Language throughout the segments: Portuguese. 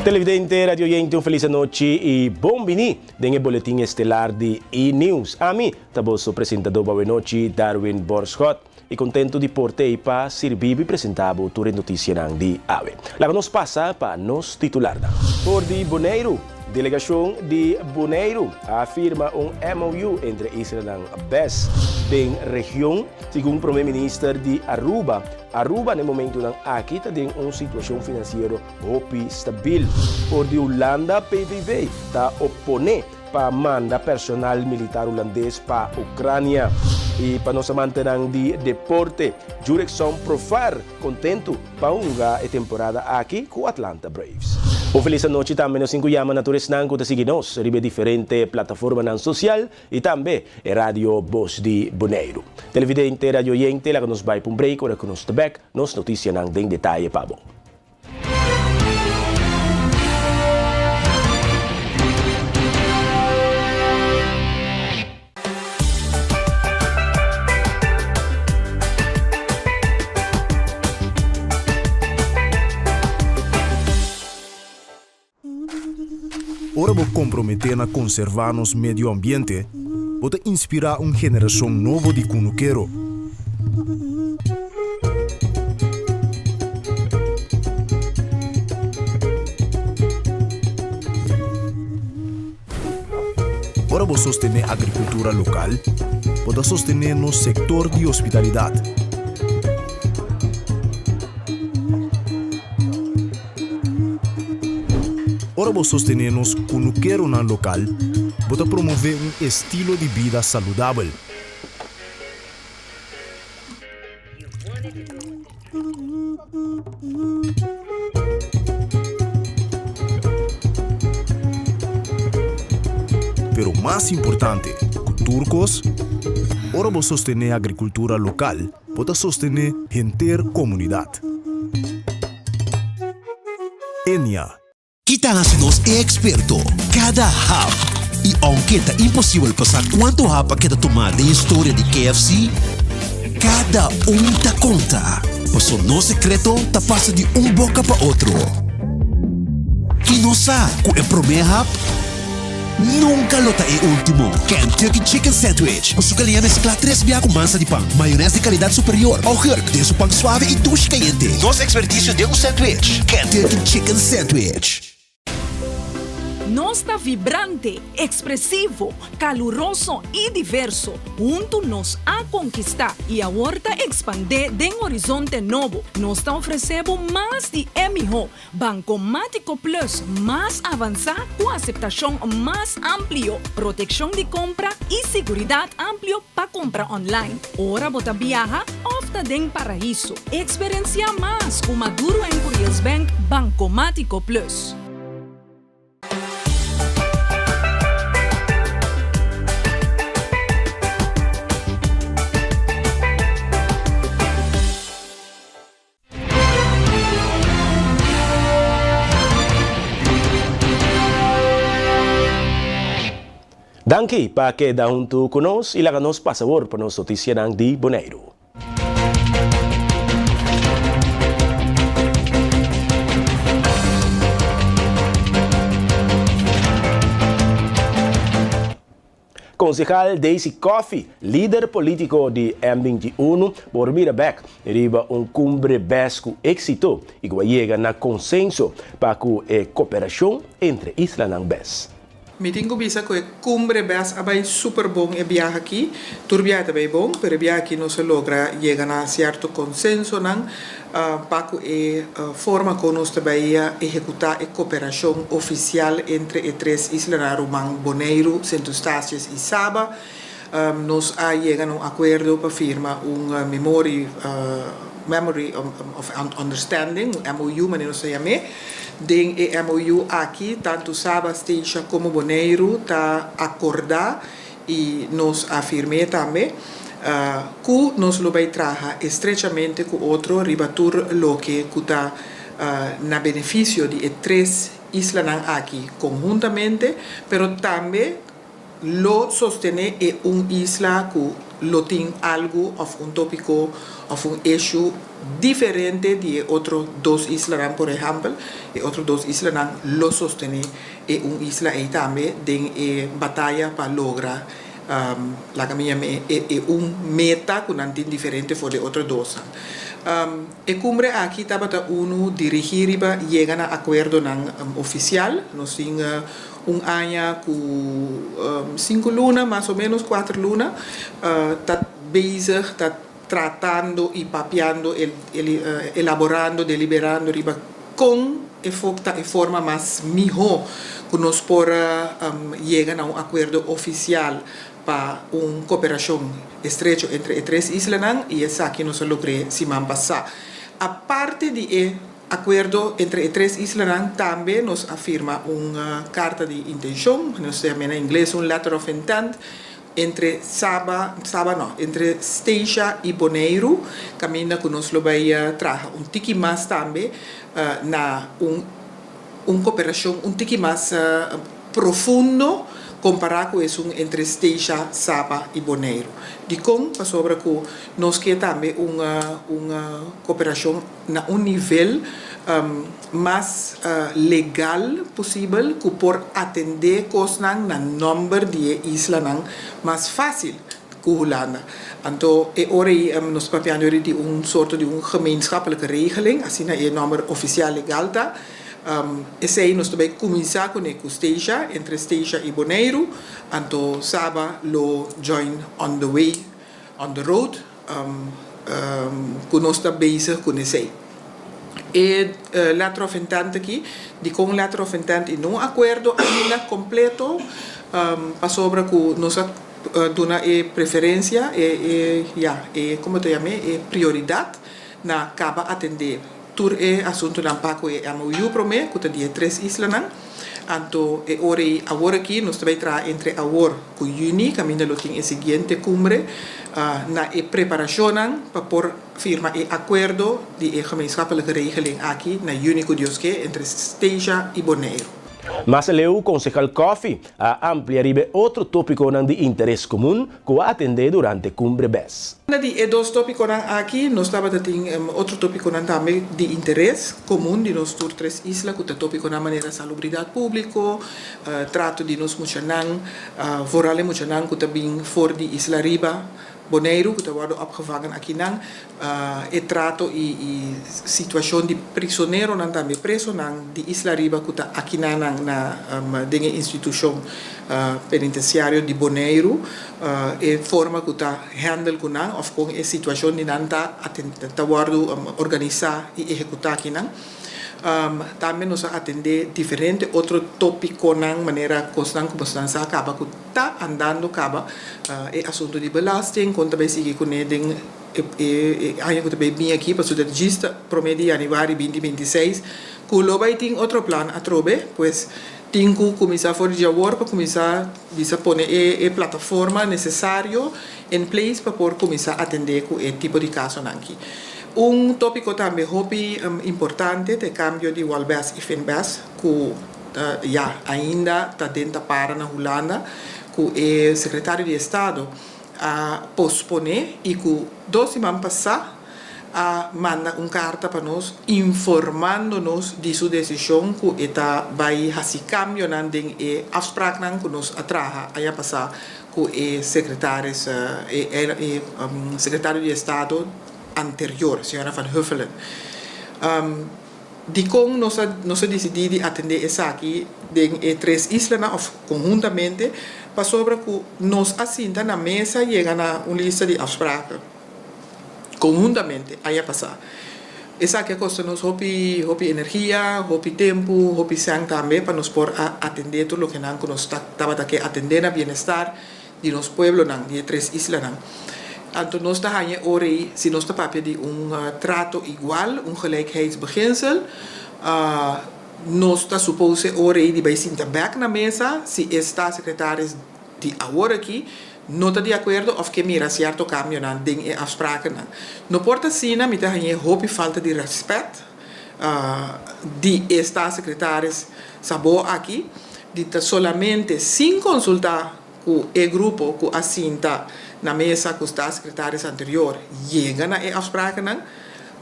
Televidente, Radio Yente, feliz noite e bom-vindo nesse boletim estelar de E-News. A mim, taboso apresentador boa noite, Darwin Borschot, e contento de portei para servir e apresentar a toda notícia de AVE. Lá nos passa para nos titular. Por de Bonaire, delegação de Bonaire afirma MOU entre Israel e BES da região, segundo o primeiro-ministro de Aruba. Aruba, no momento, aqui tem uma situação financeira estável. Por de Holanda, PVV está opone para mandar personal militar holandês para a Ucrânia. E para nós manter de deporte, Jurickson Profar, contento para uma temporada aqui com o Atlanta Braves. O feliz noite também nos incluímos na Turisnan que seguimos em diferentes plataformas sociais e também a Rádio Voz de Bonaire. Televidente, Radio Yente, lá que nos vai para um break, ora que nos back, nos notícias em detalhe para bom. Ora vou comprometer na conservar nosso meio ambiente, pode inspirar uma geração nova de cunuqueiro. Ora vou sostener a agricultura local, pode sostener no setor de hospitalidade. Ora vou sostener-nos cunuqueiro na local, para promover um estilo de vida saudável. Pero mais importante, turcos, ora vou sostener a agricultura local, para sostener a inteira comunidade. Enya. Kita nos experto cada hap. E aunque está impossível passar quanto hap que tomar da história de KFC, cada tá conta. Passou no secreto, tá passa de boca para outro. E não sabe que o primeiro hap nunca lota é último. Kentucky Chicken Sandwich. O sucalia mescla 3 biá com massa de pão, maionese de qualidade superior, ao herc de pão suave e duche caliente. Nosso expertício de sandwich. Kentucky Chicken Sandwich. Nós está vibrante, expressivo, caluroso e diverso. Junto nos a conquistar e a horta expandir de um horizonte novo. Nós está oferecendo mais de MO, Bancomático Plus, mais avançado com aceitação mais amplo, proteção de compra e segurança amplo para compra online. Ora bota viaja, ofta den paraíso. Experiencia mais com Maduro em Curious Bank Bancomático Plus. Danke para quedar junto conosco e lá nos passa agora para nos notícias de Bonaire. Concejal Daisy Coffey, líder político de M21, por Mirabeck, arriba cumbre BES com êxito e que chega na consenso para a cooperação entre Israel e BES. Meeting ko bisa ko cumbre BES abay super bom e viaje aqui, turbiata bem bom, pero viaje aqui não se logra llegar a certo consenso nan para forma como nós também executar a cooperação oficial entre as três islas Román, Bonaire, Santo Eustáquio e Saba. Nós chegamos a um acordo para firmar Memory of Understanding, MOU, mas não se chama. Den MOU aqui, tanto Saba Station como Bonaire, está acordar e nos afirmamos também que nós vamos trabalhar estreitamente com outro ribatur lo que está na benefício de três islas aqui conjuntamente, pero também lo sostener é uma isla que loting algo o un tópico o un issue diferente de otros dos islas, por ejemplo, y otros dos islas lo sostienen en una isla y también de batalla para lograr la camilla un meta con antin diferente de otros dos. El cumbre aquí estaba uno dirigir llegan a acuerdo oficial, nos sin un año con 5 lunas, más o menos 4 lunas, está bezig, está tratando y papeando, elaborando, deliberando con forma más mejor que nos por llegan a un acuerdo oficial para una cooperación estrecha entre tres islas y es aquí no se logró si man pasa. Aparte de acuerdo entre tres islas también nos afirma una carta de intención, nos llama en inglés un letter of intent, entre entre Stasia y Bonaire, camina que nos lo vaya a traer un tiki más también, na una cooperación un tiki más profundo comparado con eso entre Stasia, Saba y Bonaire. De con sobre que nos queda también una cooperación a un nivel más legal posible que por atender cosas en el número de islas más fácil que Holanda. Entonces, ahora nos preparamos de un soort de una gemeenschappelijke regeling, así el número oficial legal está. Ese nos debe comenzar con Stasia, entre Stasia y Bonaire, entonces Saba lo join on the way, on the road, que nos está bezig con ese. Letter of intent aquí, de con letter of intent y no acuerdo ainda completo, para sobre que nos dona preferencia, como te llamé, prioridad na acaba atender. Tur asunto na paco MOU prome, que tem 3 islas nan. Anto agora aqui nos vai trazer entre agora com Juni, caminho lo tem a seguinte cumbre, na preparação para por firma acordo de gemeenschappelijke regeling aqui na Juni com Dios que entre Stasia e Bonaire. Mas leu concejal Coffee a ampliar outro tópico de interesse comum que a atender durante Cumbre BES. De dos tópicos aqui, nós estamos tendo outro tópico também de interesse comum de nós três islas, que é o tópico na maneira salubridade pública, trato de nós muchanan, vooral muchanan que também for de Isla Riba, Bonaire, que worden opgevangen aqui nan, trato e situação de prisioneiro nan também preso nan de Isla Riba que está aqui nan na dinge instituição penitenciário de Bonaire, forma que está handle com nan of com a situação de nan tá worden organizar e executar aqui nan. Também nos atender diferente outro tópico na maneira constante como se acaba que está andando acaba assunto de belasting quando também sigue com ele aí que também vim aqui para o registro promedio de janeiro 2026 que lo vai ter outro plano a trobe pues tem que começar a fazer agora para começar a pôr a plataforma necessário em place para poder começar a atender com esse tipo de caso aqui. Un tópico también muy importante de cambio de Walbes y Finbes, que ainda está dentro para na Holanda, que el secretario de Estado pospone y que 2 semanas pasadas manda una carta para nos informándonos de su decisión que está vai hacer cambio en afspraak que nos atraja allá pasar que el secretario de Estado anterior, señora Van Huffelen. De con nos decidido atender esa aquí de 3 islas o conjuntamente para sobre que nos asientan a mesa llegan a una lista de afspraken conjuntamente allá pasar. Esa que costa nos hopi energía, hopi tiempo, hopi sang también para nos por atender todo lo que nos estaba que atender a bienestar de los pueblos de 3 islas. Entonces, nos está ahora, si nos está papel de un trato igual, un gelijkheidsbeginsel, nos está suposto ahora de bij back na mesa, si está secretaris de ahora aquí, no está de acuerdo of que mira cierto cambio na ding afspraken. No porta sina, mi está hopi falta de respeto de esta secretaris sabo aquí, de solamente sin consultar con el grupo que asinta na mesa com os secretários anterior chega na afspraken nan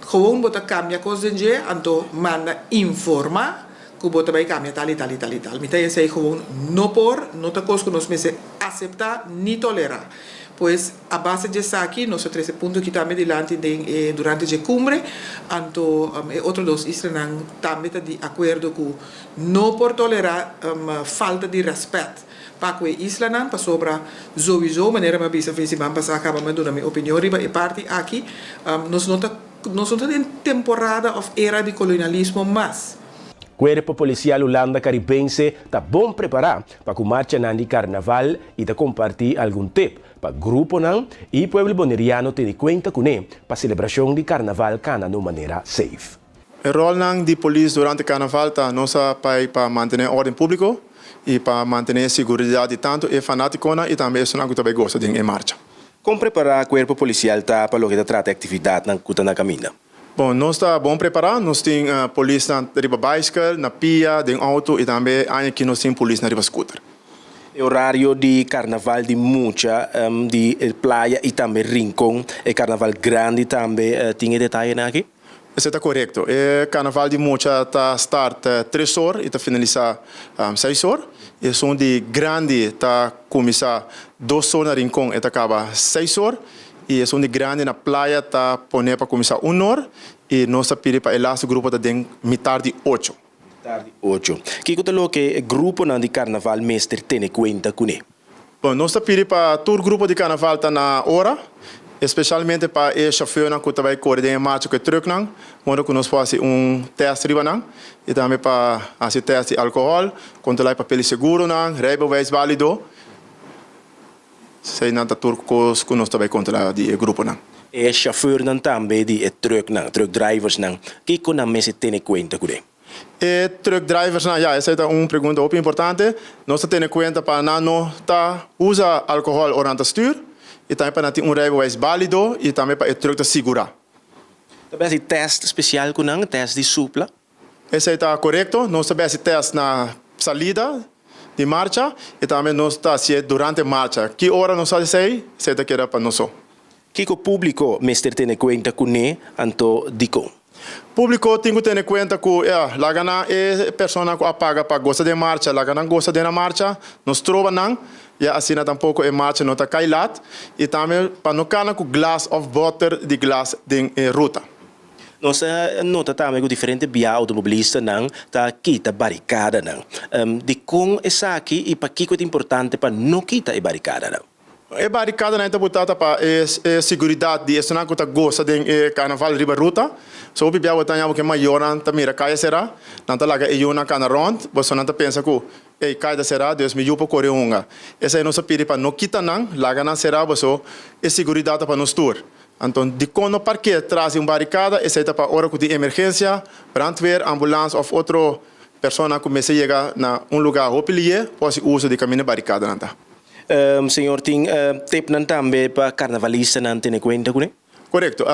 gewoon bota cambia coisa de anto manda informa que bota vai cambia tal e tal e tal e tal mita sei gewoon no por no ta coisa que nós mese aceitar ni tolerar pois a base de aqui nós três pontos que também delante de durante a cumbre anto outro dos israelan também de acordo com não por tolerar falta de respeito para que Israel para sobra sowieso maneira mais bisa fez bem passar acaba me dando minha opinião riba e parte aqui nós não em temporada of era de colonialismo mas Cuerpo Policial Holanda Caribense está bom preparado para que marcha nandi carnaval e ta compartir algum tip para grupo nan e pueblo boneriano ter conta com ele para celebração de carnaval cana de maneira safe. O rol de polícia durante o carnaval está nossa para manter ordem público e para manter a segurança tanto e fanático e também isso não que também gosta de em marcha. Como preparar o Cuerpo Policial tá para o que trata atividade na cuta na caminha? Bom, nós está bom preparado, nós temos polícia na riba bicycle, na pia, de auto e também aqui nós temos polícia na riba scooter. O horário de carnaval de mucha, de praia e também rincón, e carnaval grande também, tem detalhe aqui? Isso está correto. O carnaval de mucha está start 3 horas e está finalizar 6 horas. E som de grande está começar 2 horas na rincón e acaba 6 horas. E som de grande na praia está poner para começar 1 hora e nós está pedir para o last grupo está den metade de 8. Tarde 8. Que lo que o grupo de carnaval mestre tem conta com ele? Bom, nós está pedir para todo grupo de carnaval está na hora, especialmente para o chauffeur que vai correr em marcha com o truck não, onde nós fazemos teste riba não, e também para fazer teste de álcool, controlar papel seguro não, rijbewijs válido. Sei nada turcos que nós também controlar de grupo não. E chauffeur não também de truck drivers não, que com a mesa tem conta com ele? E truck drivers não, essa é uma pergunta muito importante. Nós temos conta para não usar álcool durante o stuur, e também para ter rijbewijs válido e também para o truck segurar. Também esse teste especial com ele, teste de supla? Esse está correto. Nós também esse teste na salida de marcha e também nós está fazendo durante a marcha. Que hora nós fazemos isso? Isso é que era para nós. Que o público mestre tem conta com ele, anto dico? Público tem que ter conta que lá gana é pessoa que apaga para gosta de marcha, lá gana gosta de na marcha, nós trova não, e assim tampouco é marcha não está cailat e também para não cana com glass of water de glass de ruta. Nós nota também que diferente via automobilista não tá quita barricada não. De com essa aqui e para que é importante para não quitar a barricada não. A barricada não é botada para a segurança de essa não que gosta de carnaval riba ruta. So o bia botar que maior não tá mira caia será, não tá lá que eu na cana rond, você não tá pensa que ei caia será, Deus me yupo corre unga. Essa é nossa pede para não quitar não, lá na será você a segurança para nos tour. Então, de quando parque traz barricada, essa é para hora de emergência, brandweer, ambulância ou outra pessoa que começa a chegar na lugar hopelie, pode uso de caminho barricada não tá. Senhor tem tip não também para carnavalista não tem conta com ele? Correto.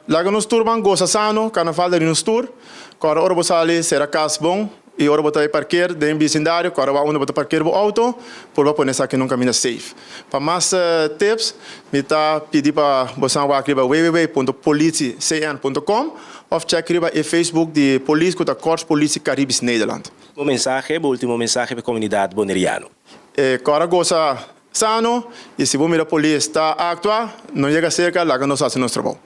Lá nos turban gosta sano, carnaval de nos tour, quando hora você ali será caso bom e hora botar parquear dentro do vecindário, quando vai onde botar parquear o auto, por para nessa que não caminha safe. Para mais tips, me tá pedir para você ir www.politiecn.com ou check o Facebook de Polícia da Corps Polícia Caribes Nederland. Último mensagem para a comunidade boneriana. Quando gosta sano e se você mira a polícia está actuar, não chega cerca, lá que nós fazemos nosso trabalho.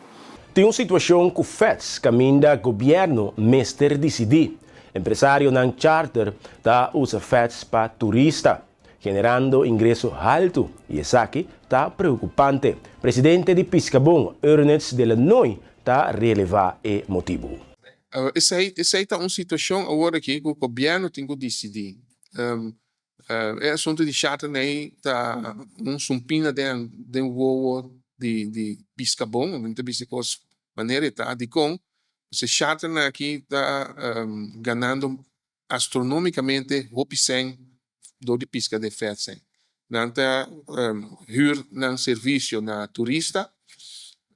Tem uma situação que o FEDS caminha governo mestre decidir. Empresário ng charter ta usa FEDS para turista, generando ingresso alto. E isso aqui está preocupante. Presidente de Piscabon, Ernest de la Noy, está relevar o motivo. Essa é uma situação agora que o governo tem que decidir. É assunto de charter né, tá sumpina de voo de Piscabon, então bisicos maneira tá de com esse charter aqui está ganhando astronomicamente 100% do de pisca de FEDS. Nanta huur ng serviço na turista,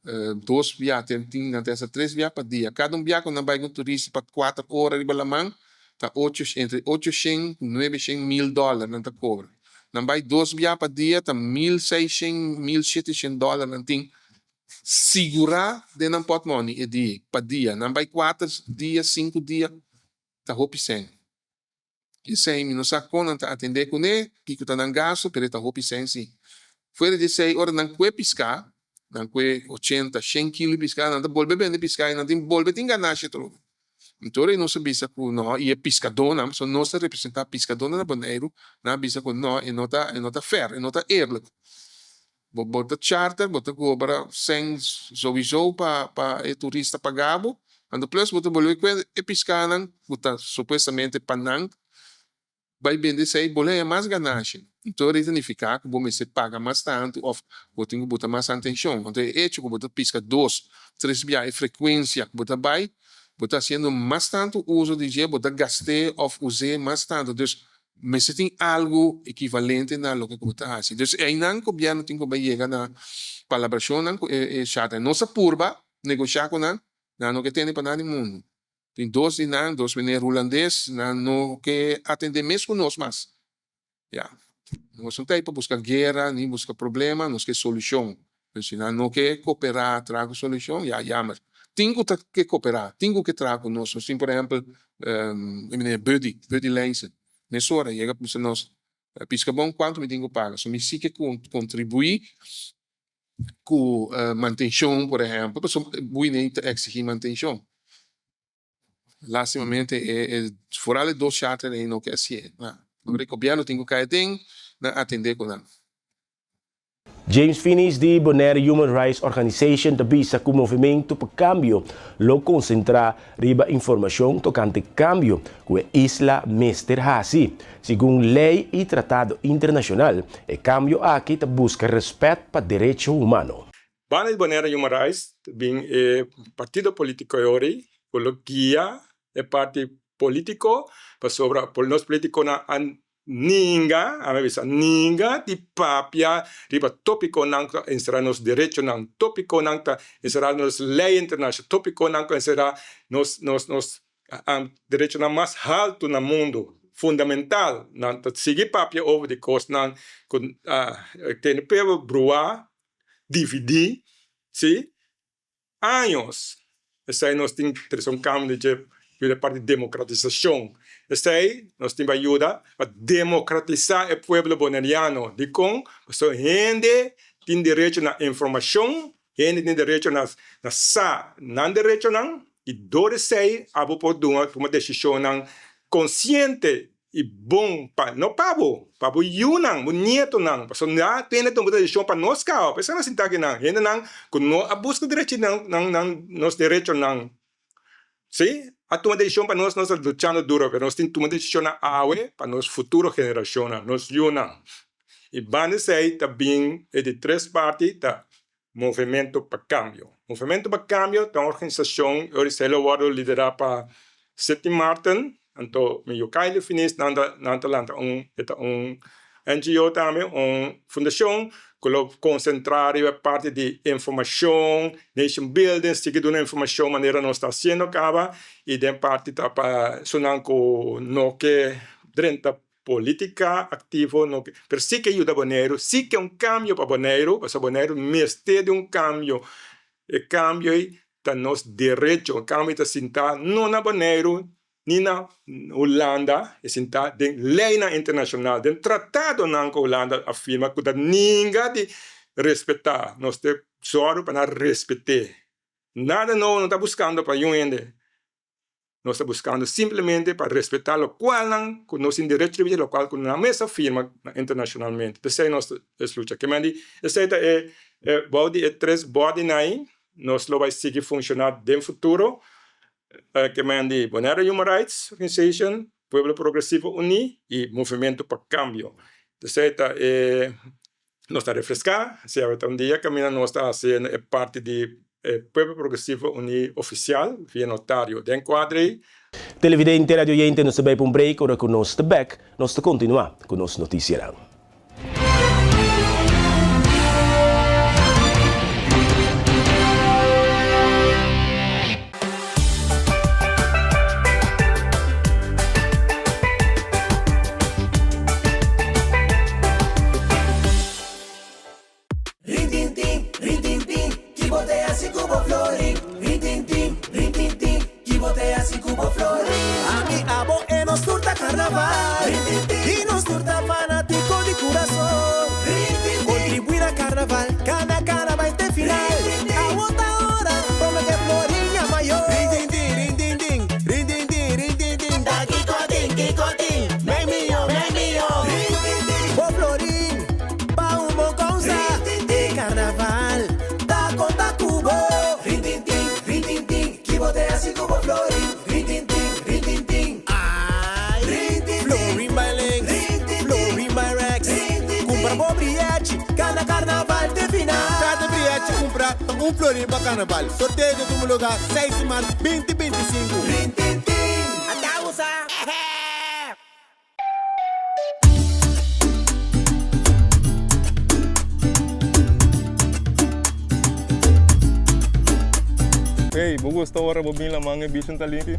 2 viagens, nanta essa 3 viagens por dia. Cada viagem na vai com turista para 4 horas de balamang, tá entre $800 e $900 $1,000 nanta cobra. Nambay 2 biya pa dia, ta $1,600, $1,700 nanting segura de não pot money e dia, pa dia. Nambay 4 dias, 5 dias, ta hopi sen. Isso aí, não sabe quando tá atender com ele, que tá dando gasto, pero tá hopi sen sim. Fuera de sei, ora não que piscar, não que 80, 100 kg piscar, não tá volve bem de piscar, não tem volve tem ganache todo. Então, não se bisa com não, e é pescador, não, só não se representar pescador na Bonaire, não bisa com não, e não tá fair, e não tá eerlijk. Bota charter, bota cobra sem sowieso para turista pagabo, and plus bota boleh que pescanan, bota supostamente panang, vai vender sei boleh mais ganache. Então, isso significa que você paga mais tanto, ou você bota mais atenção. Então, é hecho que bota pesca 2, 3 via frequência, bota vai, bota sendo mais tanto uso de dia, bota gaste ou usar mais tanto. Então, mas tem algo equivalente na lo que você faz. Então, aí não o governo tem que chegar na palabração, chata. Nossa purba, negociar com não que tem para nada no mundo. Tem 2 meninos holandês, não que atender mesmo conosco, mas, nós não tem para buscar guerra, nem buscar problema, nós quer solução. Não quer cooperar, traga solução, mas tenho que cooperar, tenho que trazer conosco. Assim, por exemplo, Buddy Lensen. Nessa hora, chega para nós, pisca bom, quanto me tenho que pagar? So, me sim que contribuir com manutenção, por exemplo, mas eu nem exigir manutenção. Lastimamente, fora de 2 charter, não quer ser. O governo tem que cair atender com ela. James Finis de Bonaire Human Rights Organization tabisa que o movimento para cambio lo concentra riba informação tocante cambio com a isla Mesterházy. Segundo lei e tratado internacional, o cambio aqui busca respeito para direitos humanos. Banel Bonaire Human Rights bem partido político ori, coloquia é parte político para sobra por nós político na ninga di papia riba tópico nang será nos direito nang tópico nang será nos lei internacional tópico nang será nos direito na mais alto no mundo fundamental nang seguir papia over the coast nang tem pelo brua dividir sim anos essa nós tem um caminho de pela parte de democratização. Essa aí, nós temos ajuda a democratizar o povo bonaireano. De como, gente tem direito na informação, gente tem direito na não direito não, e dores sei, a tomar uma decisão não consciente e bom para não para o não, o nieto não, para não tem tomar decisão para nós cá, para não sentar aqui não, gente não, quando não a busca direito não, nos direito não. Sim, a tomar decisão para nós lutando duro, mas nós temos que tomar decisão para nossa futura geração, nós não. E vamos dizer também de 3 partes da Movimento para Cambio. Movimento para Cambio é uma organização, eu estou liderada por Seth Martin, então, meu Kyle Finis, NGO também, uma fundação, que concentrar a parte de informação, nation building, seguir uma informação, maneira nós está sendo acaba, e de parte para sonar com no que dentro política ativo, no que, pero sí que ajuda Bonaire, sí que cambio para Bonaire, porque Bonaire mestre de cambio, e cambio está nos direito, o cambio está sentar não na Bonaire, nem na Holanda, e sentar de lei internacional, de tratado na Holanda afirma que ninguém de respeitar, nós temos só para respeitar. Nada não está buscando para gente. Nós estamos buscando simplesmente para respeitar o qual não, que nós temos direito de o qual na mesma firma internacionalmente. Essa é a nossa luta. Que mandi, essa é body 3 body nai, nós vai seguir funcionar no futuro. Que mandi Bonaire Human Rights Organization, Pueblo Progresivo Uni e Movimento para Cambio. Essa é nós está refrescar, se há dia caminha nós está sendo parte de Pueblo Progresivo Uni oficial via notário de enquadre. Televidente e radioyente, nós vai para break, ora com nós back, nós continuar com nosso noticiário. compra un Floriba Carnaval. Sorteio de tu lugar 6 de março 2025. Até usar. Hey, me gusta ahora bobin la manga bicho talento.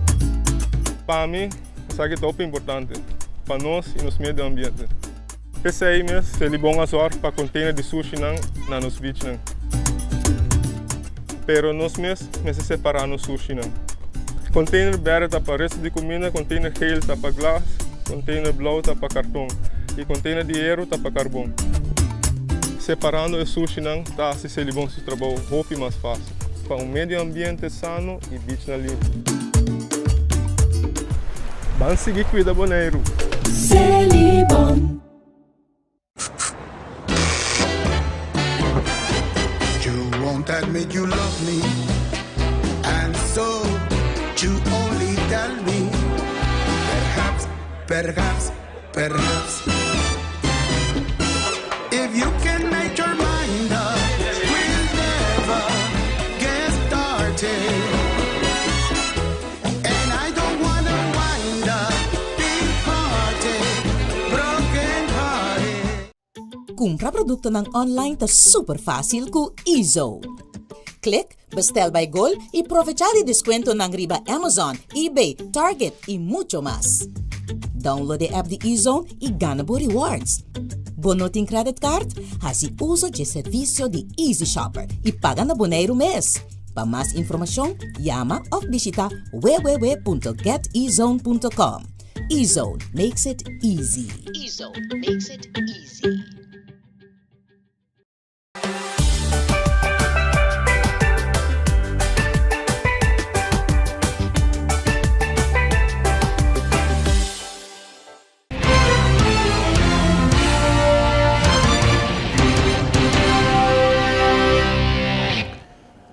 Para mim, isso aqui é top importante para nós e nos meio ambiente. Pensei mesmo, ele bom a sorte para container de sushi na nos beach não. Pero nós mesmo separar no sushi não. Container verde tá para resto de comida, container geel tá para glass, container blauw tá para cartão e container de aero tá para carvão. Separando o sushi não, tá se ele bom se trabalho roupa mais fácil. Para meio ambiente sano e beach na limpo. Vamos seguir cuida boneiro. Celibon. You won't admit you love me, and so you only tell me. Perhaps, if you can make your mind up, we'll never get started. And I don't wanna wind up big hearted, broken hearted. Compra produkto ng online ta super fácil ku Ezo. Click, bestel by Gol y aprovechar el descuento ng riba Amazon, eBay, Target y mucho más. Download the app de eZone y gana po rewards. Bono ting credit card, hasi uso de servicio de Easy Shopper y paga na boneiro mes. Para más información, llama o visita www.getezone.com. eZone makes it easy. eZone makes it easy.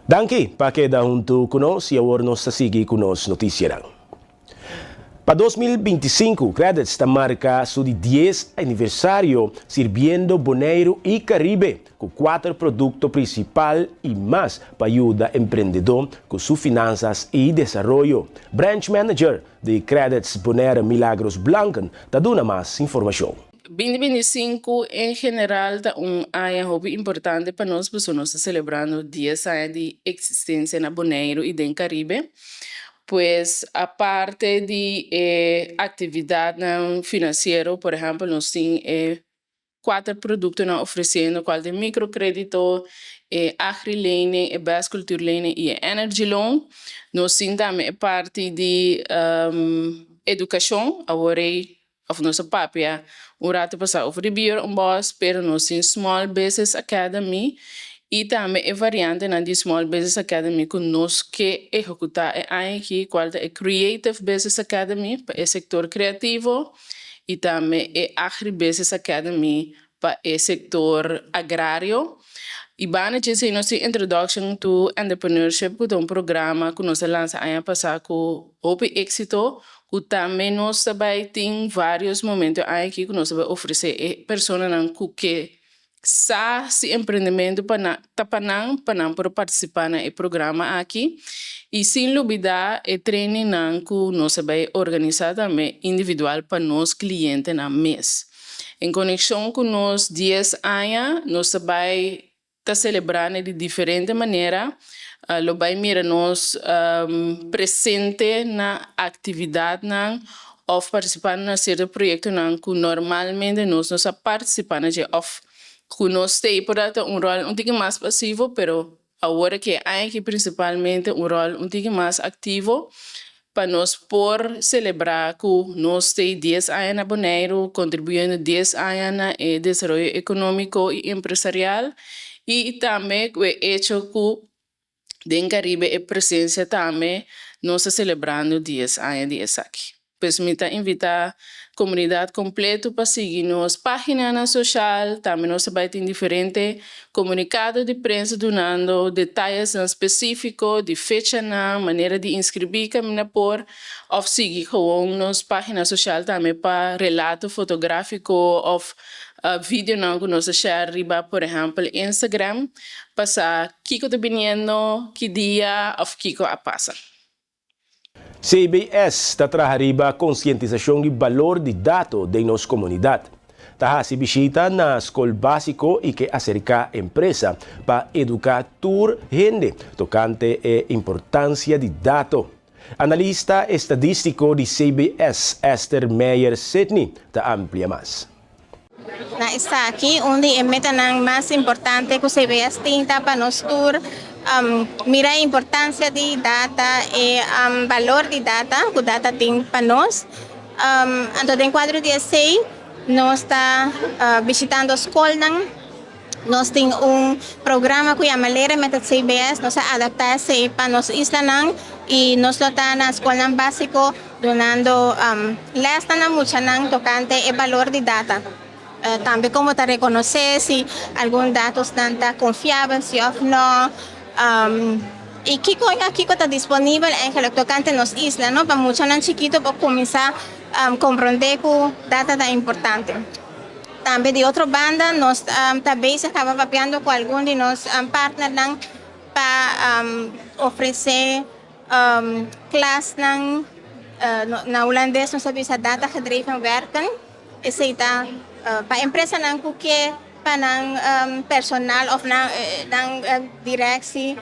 Danke, pakeda junto conosco e agora nós seguir com as notícias. Para 2025, Credits está marca seu 10 aniversário, servindo Bonaire e Caribe, com 4 produtos principais e mais para ajudar empreendedor com suas finanças e desenvolvimento. Branch Manager de Credits Bonaire Milagros Blanken está dando mais informação. 2025 em geral é ano importante para nós, porque nós estamos celebrando 10 anos de existência na Bonaire e no Caribe. Pues, a parte de atividade financeira, por exemplo, nós temos 4 produtos oferecendo, qual de microcrédito, agri-lane, base culture lane e energy loan. Nós temos também a parte de educação, agora of nossa papia, rato passar over de boss, pero nós temos Small Business Academy e também a variante na de Small Business Academy que nós que executar aqui, qual é Creative Business Academy para o setor criativo e também a Agri Business Academy para o setor agrário. E bana dizer nós Introduction to Entrepreneurship, que é programa que nós lançamos ano passado com houve êxito. O também nós também tem vários momentos aqui que nós vamos oferecer a pessoa que sa se empreendimento para participar no programa aqui e sem dúvida é treino que nós vamos organizar também individual para nós clientes na mês. Em conexão com nós 10 anos nós vamos celebrar de diferente maneira. Lo vai mira nós presente na atividade ou participar na certo projeto que normalmente nós participamos de off que nós temos por rol um pouco mais passivo, pero agora que aqui principalmente rol um pouco mais ativo para nós por celebrar que nós temos 10 anos na Bonaire, contribuindo 10 anos na desenvolvimento econômico e empresarial e também o hecho que em Caribe a presença também nós celebrando 10 anos de aqui. Pois me invitar a comunidade completa para seguir nas páginas sociais, também nós vai ter diferentes comunicados de prensa dando detalhes específicos de fecha, maneira de inscrever, caminhar por, ou seguir com nas páginas sociais também para relato fotográfico ou video não que nós share riba, por exemplo, Instagram, passar kiko te viniendo, que dia of kiko a passa. CBS está trahariba conscientização de valor de dados de nossa comunidade. Taha si bisita na escola básico e que acerca empresa para educar tur gente tocante a importância de dados. Analista estadístico de CBS, Esther Meyer Sidney, está amplia mais. Está aqui onde a meta mais importante que o CBS tem para nós tour mira a importância de data e valor de data que o data tem para nós. Então, em quadro 16, nós está visitando a escola. Nós temos programa que chama Lera Meta CBS, nós adaptar-se para nós isla e nós está na escola básico donando lesta na mucha tocante o valor de data. Também como está reconhecer se alguns dados estão confiáveis, se não. E Kiko está disponível em tocante nos isla, não? Para muitos chiquitos para começar a compreender que o data é importante. Também de outra banda, nós também estamos papeando com alguns de nossos partners para oferecer classe na holandês, nós sabemos a data gedreven werken. Esse está para a empresa que para personal ou na direção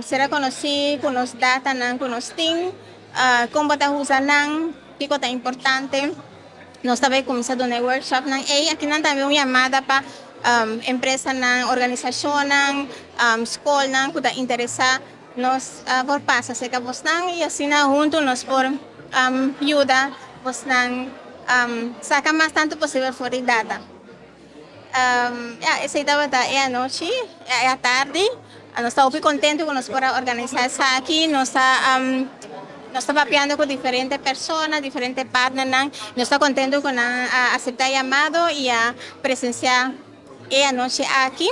será conhecido com os dados que nós temos, como está usando, que é importante. Nós também começamos a workshop e aqui também uma chamada para empresa, organização, escola que está interessada nos por passar se cabos e assim junto nós por ajuda vos sacar mais tanto possível fora de data. Essa estava a noite, a tarde. Nós estamos muito contentes que nós podemos organizar isso aqui. Nós estamos papeando com diferentes pessoas, diferentes partners. Nós estamos contentes com aceitar o chamado e a presenciar a noite aqui.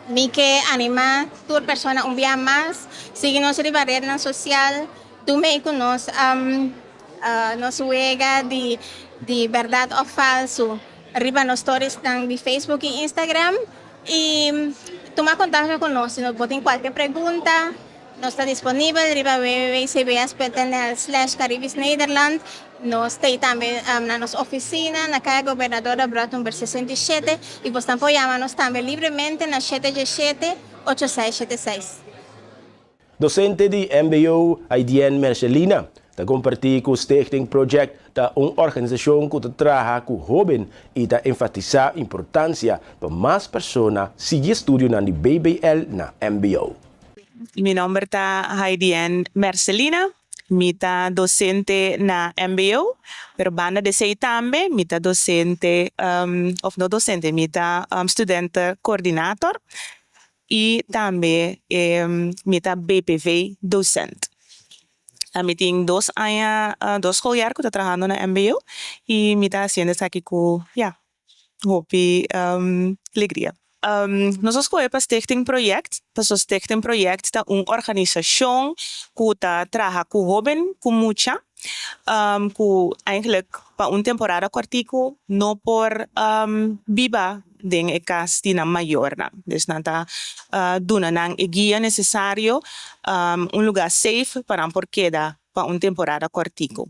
Me que animar toda pessoa dia mais. Seguimos de barreira social. Também com nós juega de verdade ou falso. Arriba nos stories de Facebook e Instagram. E tomar contato conosco. Nos botem qualquer pergunta. Nós está disponível arriba www.cbs.nl/Caribes Nederland. Nós temos também na nossa oficina, na calle Governadora Broad número 67. E você pode chamar-nos também livremente na 717-8676. Docente de MBO, Aidian Mercelina, está compartilhando com o Stichting Project, da uma organização que trabalha com jovens e está enfatizar a importância para mais pessoas seguir estudo na BBL na MBO. Mi nombre está Aidian Mercelina, mi está docente na MBO, pero banda de sei también, mi está docente, of no docente, mi está studente coordinator y también mi está BPV docente. Mi tengo 2 años, 2 schooljaar que estoy trabajando en MBO y mi está haciendo aquí con, hopi, alegría. Nosso escola para Stichting Project. Para o Stichting Project é uma organização que trabalha com jovens, com muita, que eigenlijk para uma temporada cortico, não por viva den e castina maior. Dus nanta duna nang e guia necessário lugar safe para por queda para uma temporada cortico.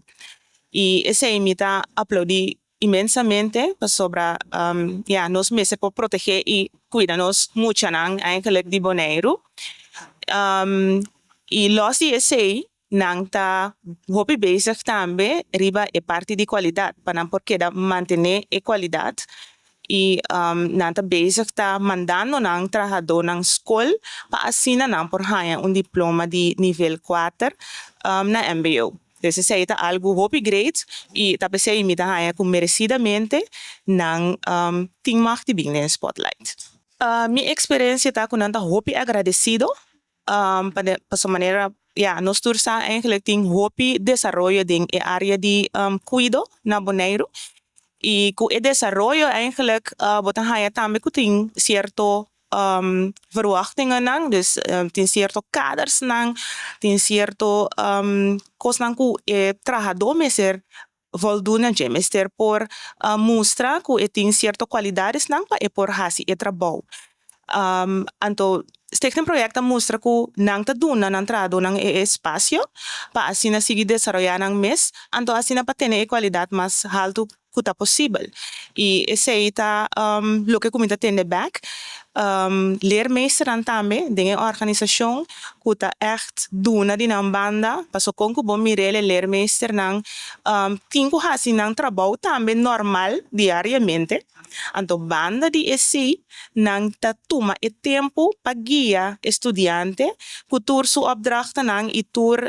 E esse imita aplaudir imensamente sobre nos meses por proteger y cuidarnos mucho eigenlijk de Bonaire. Y los DSA nanta hopi bezig tambe riba e parte de qualidade para porque da mantener e qualidade e nanta bezig ta mandando nang trabajador nang school pa asina nang por haya un diploma de nível 4 na MBO. Dus esse é algo hopi great e tapos se imita haya com merecidamente nang tingmag de bing in spotlight. Minha experiência tá com nanta hopi agradecido para sua maneira nós tursa eigenlijk ting hopi desarrollo ding e área de cuido na Bonaire e com e desarrollo eigenlijk botan haya também com ting certo verwachtingen nang, dus ten cierto kaders nang, ten cierto cos nang ku trabajador meser voldoende gemester por mostrar que tem certas qualidades não para é por hasi é trabalho. Anto este proyecto mostra que não está dando na entrada ng espaço para assim na seguir desarrollar ng mes, anto assim na para ter a qualidade mais alta que tá possível. E esse aí tá lo que comenta tende back leermeester também de uma organização que tá echt duna di ng banda, paso com que bom mirele leermeester ng tinko hasi ng trabalho também normal diariamente. Anto banda di esse nang tatuma e tempo para guia estudante kutur su opdrachten nang itur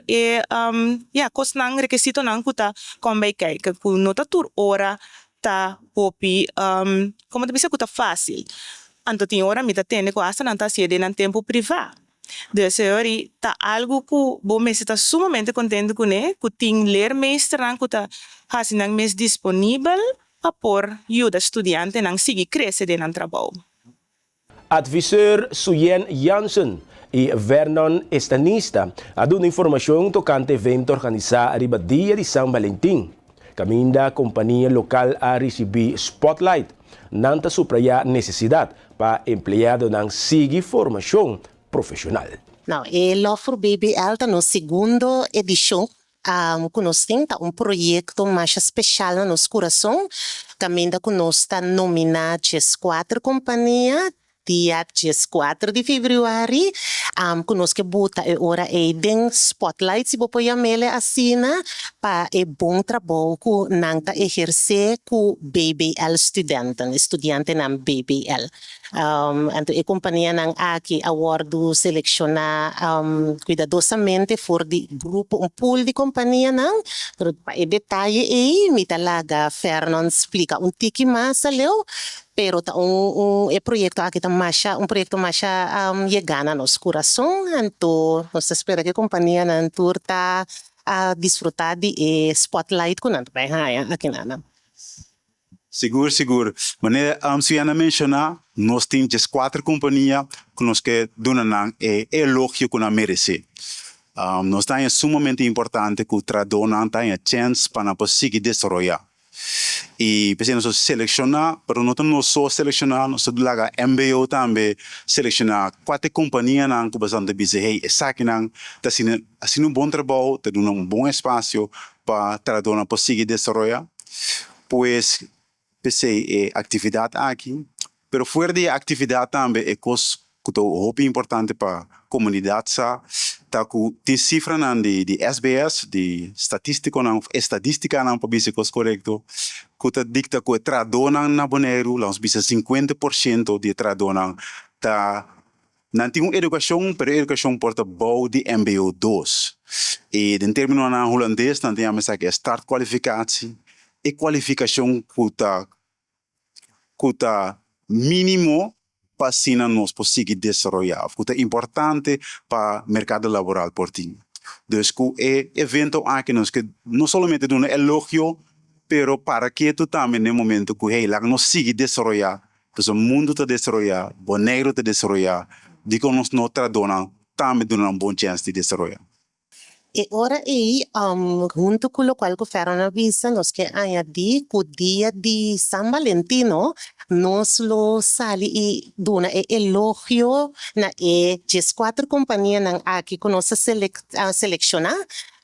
kos nang requisito nang kuta kombay kay kuno tatur ora ta popi como te bisa kuta fácil. Anto tin ora mita tene ko asa nang ta siede nang tempo privado. De seori ta algo que bom mes está sumamente contente com né, que tin leermeester nang kuta hasi nang mes disponível por ajuda estudante nang sige crescer ng trabalho. Advisor Suyen Jansen e Vernon Estanista adun informação tocante evento organizado arriba dia de São Valentim. Caminda a companhia local a receber spotlight, nanta supraya necessidade para empregado nang sige formação profissional. Não, e Love for BBL está no segundo edição. Nós temos projeto mais especial no nosso coração. Também nós estamos nominados 4 companhias. Dia 4 de fevereiro, nós que bota agora den spotlight se você chamele assina para bom trabalho que não tá exercer com BBL estudante na BBL. Então a companhia não aqui awardo selecionar cuidadosamente for de grupo pool de companhia não, pero para detalhe aí me talaga Fernando explica tiki mais leu. Pero tá projeto aqui tá projeto mais chegando no nosso coração, então nós espera que a companhia não tá a desfrutar de spotlight com nós vai aqui na. Seguro. Mas se Ana mencionar, nós temos 4 companhias que nós que donam elogio que nós merece. Nós é sumamente importante que o trabalho tenha chance para conseguir desenvolver. E precisamos selecionar, mas não só selecionar, nós temos MBO também selecionar 4 companhias que bastante dizer, essa aqui não está fazendo bom trabalho, está dando bom espaço para trabalhar conseguir desenvolver. Pois pensei atividade aqui, mas fora de atividade também é coisa que é muito importante para a comunidade. Tá com tem cifra de SBS, de estatística não para ser correto, que tá dicta que tradona na Bonaire, lá uns 50% de tradona tá não tem educação, pero educação porta boa de MBO 2. E em termos na holandês, não tem a mensagem start qualificatie e qualificação que tá mínimo para assim nós conseguir desenvolver, que é importante para o mercado laboral por ti. Então, é evento aqui nós que não somente dão elogio, pero para que tu também no momento que lá nós seguir desenvolver, então o mundo está desenvolver, o Bonaire está desenvolver, de que nós não traduzimos também dão uma boa chance de desenvolver. E ora aí, junto com o qual que Fernando avisa, nós que añadir que o dia de São Valentino, nós lo sali e dona elogio na 4 companhias aqui que nós selecionar.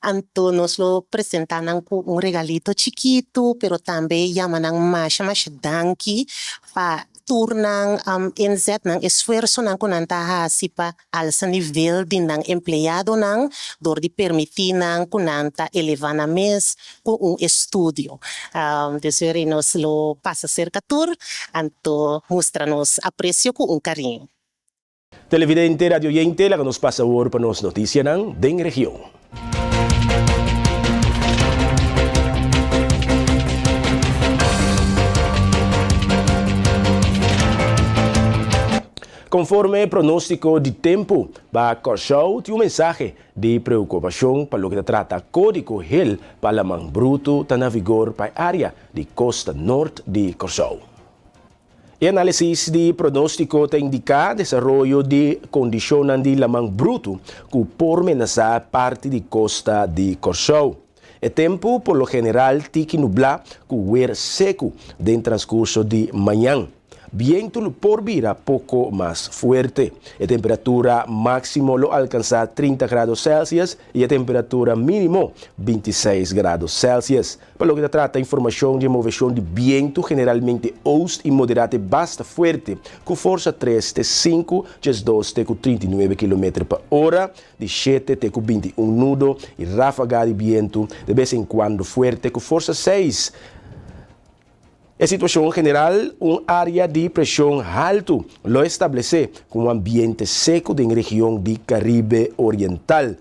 Então, nós lo apresentamos com regalito chiquito, pero também chamamos mais danke para turnan inzet ng esfuerzo ng kunanta hasi pa alsa nivel din ng empleyado ng dor di permitir ng kunanta elevar na mes kung un estudio. Deswegen nos lo pasa cerca tour, anto mostra-nos aprecio com un carinho. Televidente, radioyente, la que nos pasa por para nos noticias ng den región. Conforme pronóstico de tempo, va Corsou tem mensaje de preocupação para o que trata Código Hill para lamang bruto está na vigor para a área de costa norte de Corsou. O análise de pronóstico te indica desarrollo de condições de lamang bruto que por amenazar parte de costa de Corsou. O tempo, por lo general, tique nublar com ar seco no transcurso de manhã. Viento por vira pouco mais fuerte. A temperatura máximo lo alcança 30 graus Celsius e a temperatura mínimo 26 graus Celsius. Para lo que trata informação de movição de viento generalmente oeste e moderado bastante forte, com força 3 de 5, de 2 de 39 km por hora, de 7 de 21 nudo e ráfaga de viento de vez em quando forte com força 6. A situação geral, área de pressão alto lo estabelece com um ambiente seco na região do Caribe Oriental,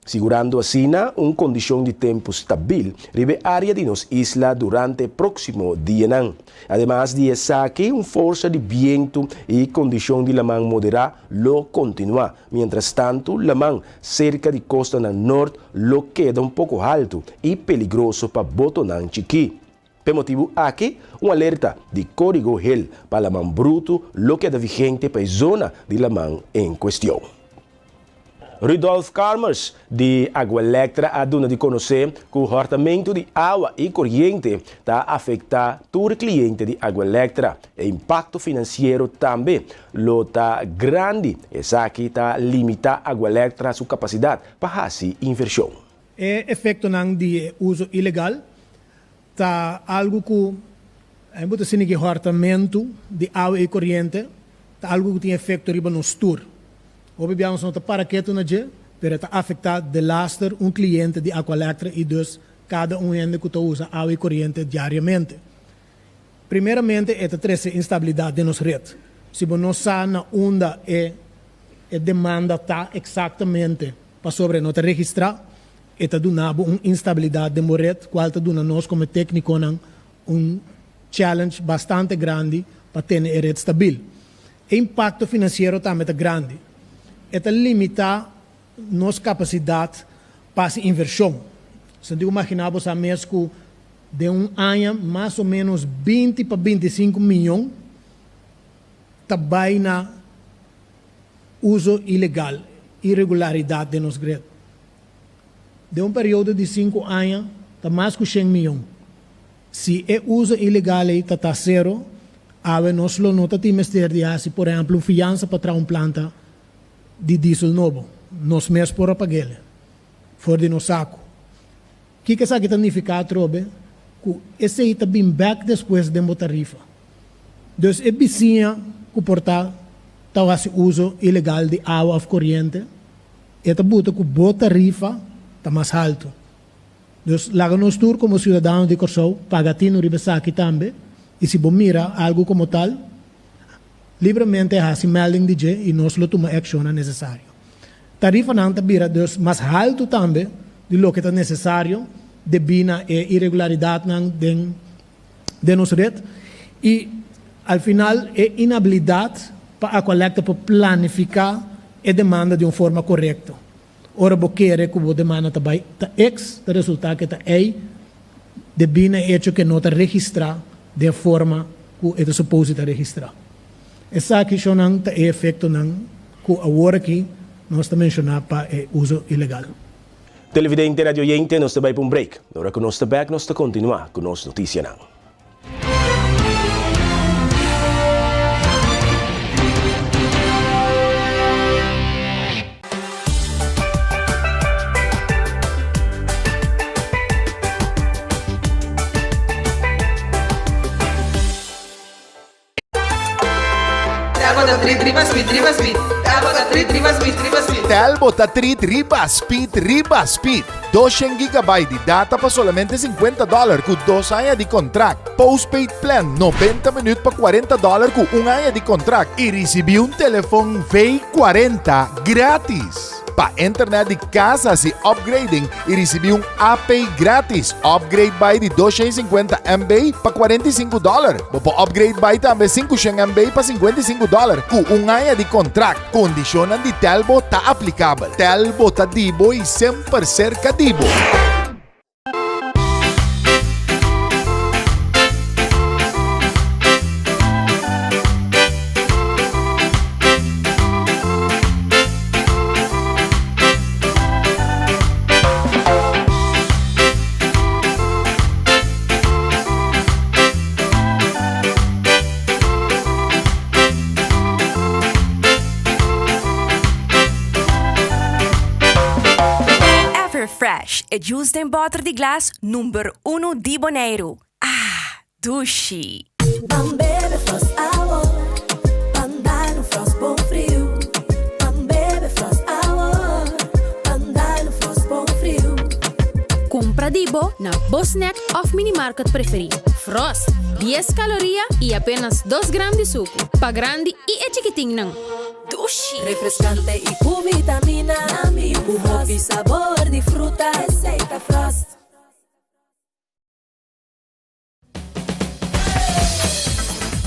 segurando assim uma condição de tempo estável ribe área de nos isla durante o próximo dia. Además de aqui, uma força de viento e condição de lamang moderada lo continua. Mientras tanto, lamang cerca de costa no norte lo queda um pouco alto e peligroso para Botonan Chiqui. Por motivo aqui, um alerta de código REL para lamang bruto, lo que é vigente para a zona de lamang em questão. Rudolf Karmers, de Água Electra, a dona de conhecer que o cortamento de água e corrente está afetando todo cliente de Água Electra. O impacto financeiro também está grande. Essa aqui está limitando a Água Electra a sua capacidade para fazer inversão. É efeito de uso ilegal. Tá algo que é muito assim que cortamento de água e corrente, tá algo que tem efeito riba no tour. Obviamente não tá para que tu na je, pero tá afetado de laster cliente de Água Electra e dus cada ende que usa água e corrente diariamente. Primeiramente é a três instabilidade de nos rede. Se você não sabe na onda demanda tá exatamente para sobre não te registrar, está dando uma instabilidade de moret, qual está dando nós como técnico challenge bastante grande para ter a rede estável. O impacto financeiro também é grande. Está limita nossa capacidade para inversão. Se você imaginar, você mesmo de ano mais ou menos 20 para 25 milhões vai na uso ilegal, irregularidade de nossa rede. De período de 5 anos, está mais que 100 milhões. Se é uso ilegal está zero, nós não temos de por exemplo, fiança para trazer planta de diesel novo. Nós mesmos por pagar, fora de nosso saco. O que isso aqui significa, Trobe? Que esse está bem back depois de uma tarifa. Então, é vizinha que porta esse uso ilegal de água e corrente, e está bota com boa tarifa está mais alto. Então, lá nós tour como cidadão de Corsou, paga tino ribesa aqui também, e se você mira algo como tal, livremente há se melding de je e nós lo toma ação necessário. Tarifa não está bira dus mais alto também de lo que é necessário de bina e irregularidade de nossa rede e al final é inabilidade para a coleta para planificar e demanda de uma forma correta. Ora você quer que você demanda também tá ex o resultado que está aí de bina hecho que não está registrado de forma que é suposto registrar. Essa aqui não é efeito que agora aqui nós estamos mencionando para o uso ilegal. Televidente radio oyente, nós também para um break. Agora que nós estamos back, nós estamos continuar com nossa notícia. Telbota Trit Riba Speed. 200 GB de data para solamente $50 com 2 anos de contrato. Postpaid plan 90 minutos para $40 com 1 ano de contrato. E recebi um telefone V40 grátis. Para internet de casa se upgrading e recebi um AP grátis. Upgrade by de 250 MB para $45. Para upgrade by também 500 MB para $55. Com 1 ano de contrato. Condiciones de Telbo está aplicável. Telbo está dibo e sempre cerca dibo. Fresh é juice de butter de glass número 1 de Bonaire. Ah, dushi. Bebe Frost Hour, andar no Frost bom frio. Bebe Frost Hour, andar no Frost bom frio. Compra Dibo na Bosnack of Minimarket preferido. Frost, 10 calorias e apenas 2 gramas de suco. Pa grande e é chiquitinho não. Dushi. Refrescante e com vitamina. Um hobby sabor de fruta. Receita Frost.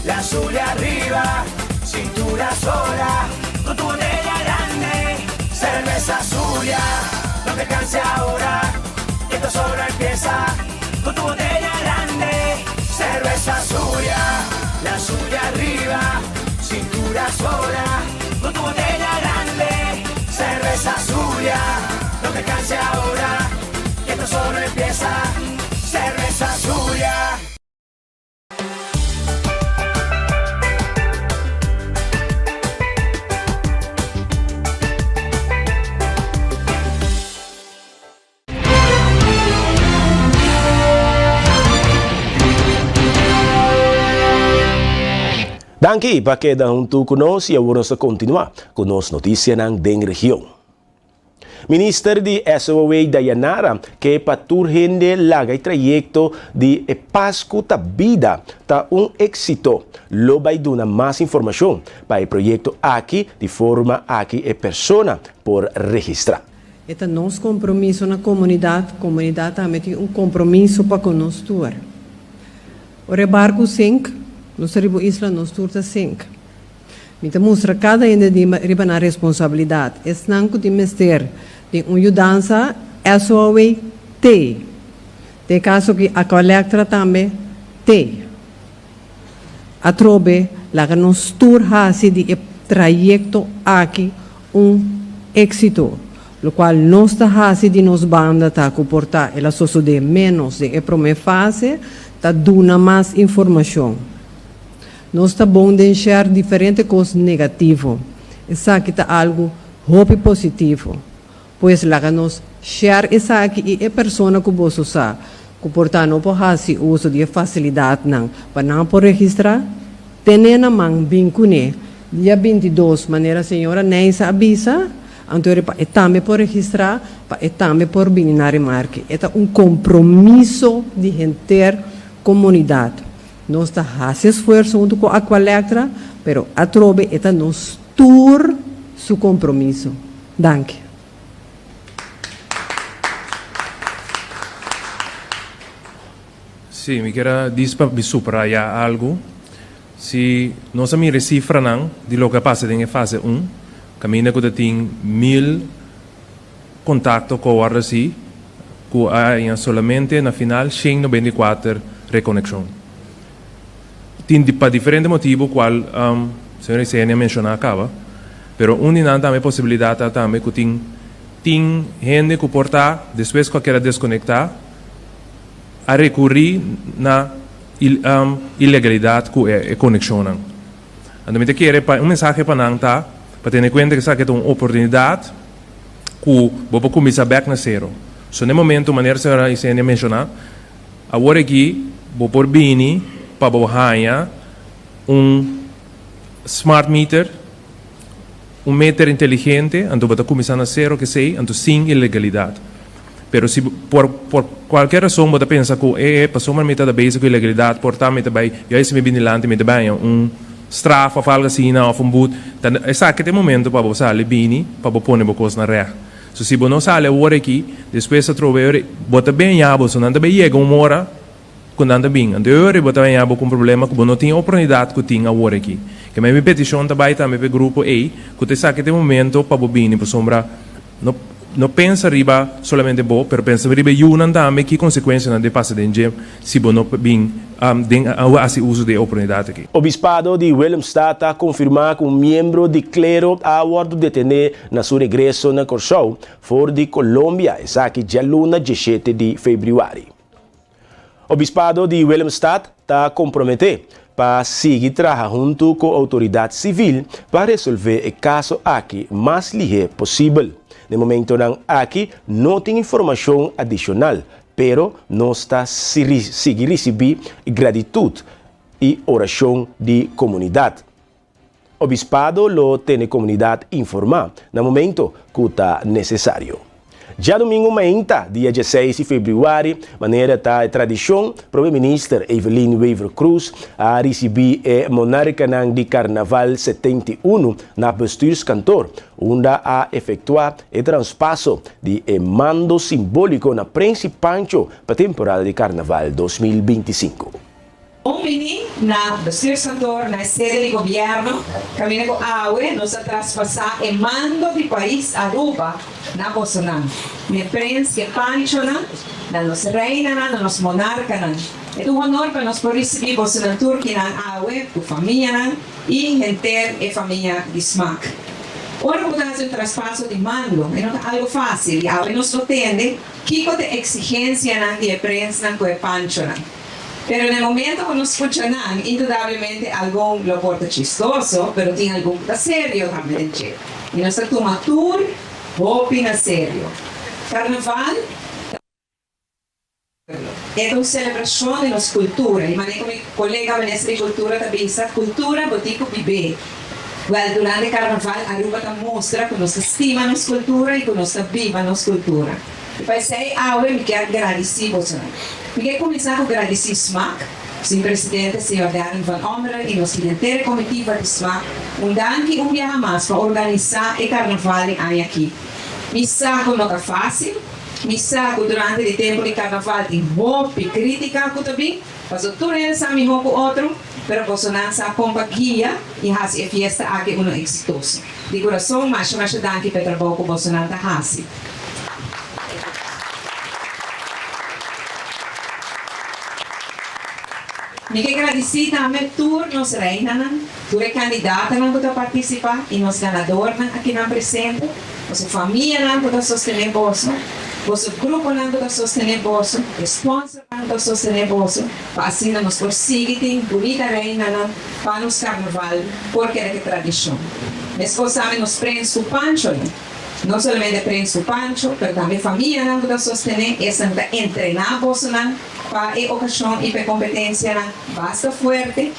La Zulia arriba, cintura sola, con tu botella grande, cerveza Zulia, no te canses ahora, que esto solo empieza, con tu botella grande, cerveza Zulia, la Zulia arriba, cintura sola, con tu botella grande, cerveza Zulia, no te canses ahora, que esto solo empieza, cerveza Zulia. Danke para quedar junto conosco e agora nós continuar com as notícias da região. Ministro de SOA Dayanara, que para urgente laga trayecto de Pasco da Vida, está éxito. Lo vai dar mais informação para o projeto aqui, de forma aqui e persona por registrar. Este é nosso compromisso na comunidade. A comunidade também tem compromisso para conosco. O rebarco 5, nós temos isla, nós turta 5. Então, mostra cada indivíduo riba na responsabilidade. Esse não que ministério de ajudança SOA tem. Tem caso que a coleta também tem. A trobe, lá que nós turha de trajeto aqui éxito. O qual nós está de nos banda tá comportar ela só de menos de a primeira fase tá dando mais informação. Nós está bom de enxergar diferentes coisas negativas. Isso aqui tá algo hope positivo. Pois lá que nós share isso aqui e a pessoa que você sabe comportar não pode fazer uso de facilidade não para não por registrar tem na mão vincune dia 22 maneira senhora nem se avisa. Então, é também por registrar, é também por vir na remarque. É compromisso de gente comunidade. Nós estamos fazendo esforço junto com a coleta, mas a trobe é nos tour seu compromisso. Danke. Sim, me quero subrayar algo. Se nós miramos cifra de lo que passa em fase 1, caminha que tem 1000 contactos com a RC, que há solamente na final 194 reconexão. Tem para diferente motivo qual a senhora Isenia mencionou acaba, pero também a possibilidade também que tem gente que porta depois que quer desconectar a recorrer na ilegalidade que é a conexão. Então, eu quero mensagem para nós para ter em conta que é uma oportunidade que vou começar back na zero. So, no momento, maneira que a senhora Isenia mencionou, agora aqui, vou por bini para ganhar smart meter, meter inteligente, então vou começar na zero, que sei, então sem ilegalidade. Mas se por qualquer razão você pensa que passou uma metade da base com ilegalidade, portanto, também, eu se me vinilante, me também strafa of algo assim, of boot, dan exact het momento para você sair bini, para você pôr coisas na ré. So se você não sai agora aqui, depois você trouxe, você bem já, você não também chega uma hora, quando anda bem, então eu você bem já com problema que você não tem oportunidade que tem agora aqui. Que minha petição também para o grupo A, que você sabe que momento para você bini, para sombra, não pensa riba solamente bo, pero pensa riba yunan também que consequência não de passa de gem se você não bem assim uso de oportunidade aqui. O Bispado de Willemstad ha confirmado que membro de clero ha sido detenido na seu regresso na Corsou, fora de Colômbia, essa aqui já luna 17 de fevereiro. O Bispado de Willemstad está comprometido para seguir trabalhando junto com a autoridade civil para resolver o caso aqui mais ligeiro possível. No momento nang aqui, não tem informação adicional, pero não está seguir receber gratitude e oração de comunidade. Obispado lo tem comunidade informar no momento que está necessário. Já domingo 30, dia 16 de fevereiro, maneira da tradição, Primeiro-Ministro Evelyn Wever Cruz a receber o monarca de Carnaval 71 na bestuurskantoor, onde a efetuar o transpasso de mando simbólico na principal para a temporada de Carnaval 2025. Umini na bestuurskantoor, na sede de governo, kami nag-awe no sa traspasa e mando di país Aruba na Bolsonaro. Me prens que pancho na nos reina na nos monarca na. É um honor para nós por receber Bolsonaro Turki na awe, ku família na e enter e família de Smack. Ora mudança de traspasso de mando, é algo fácil, a nos entende que com a exigência na de prensa na com pancho na. Pero en el momento que nos funcionan, indudablemente algo lo porta chistoso, pero tiene algo serio también. Y nuestra tomatur, opina serio. Carnaval es una celebración de las culturas. Y manejo mi colega ministro de Cultura también dice, cultura botico vive. Well, durante Carnaval, Aruba ta mostra que nos estima nos cultura y que nos viva nos cultura. E para isso, me quero agradecer você. Me quero começar com agradecer SMAC, sim presidente, senhor Darren van Ommeren, e nossa inteira comitiva de SMAC, danke dia mais para organizar o carnaval aqui. Me saco não é fácil, me saco durante o tempo de carnaval tem roupa e crítica também, mas o tudo é só me roupa outro, pero Bolsonaro sa companhia e hasi a fiesta aqui uno exitoso. De coração, mas danke para o trabalho que Bolsonaro está hasi. Me quero agradecer também a todos nos reinas, todos os candidatos que estão participando e nos ganadores aqui na presente, nossa família que está sustentando bolso, nosso grupo que está sustentando bolso, sponsor que está sustentando bolso, para assim nós conseguirmos bonita reina para nos carnaval, porque é a tradição. Mas você nos prende o pancho, não somente prende o pancho, mas também a família que está sustentando, essa está entrenando Bolsonaro, para a ocasião e para a competência basta forte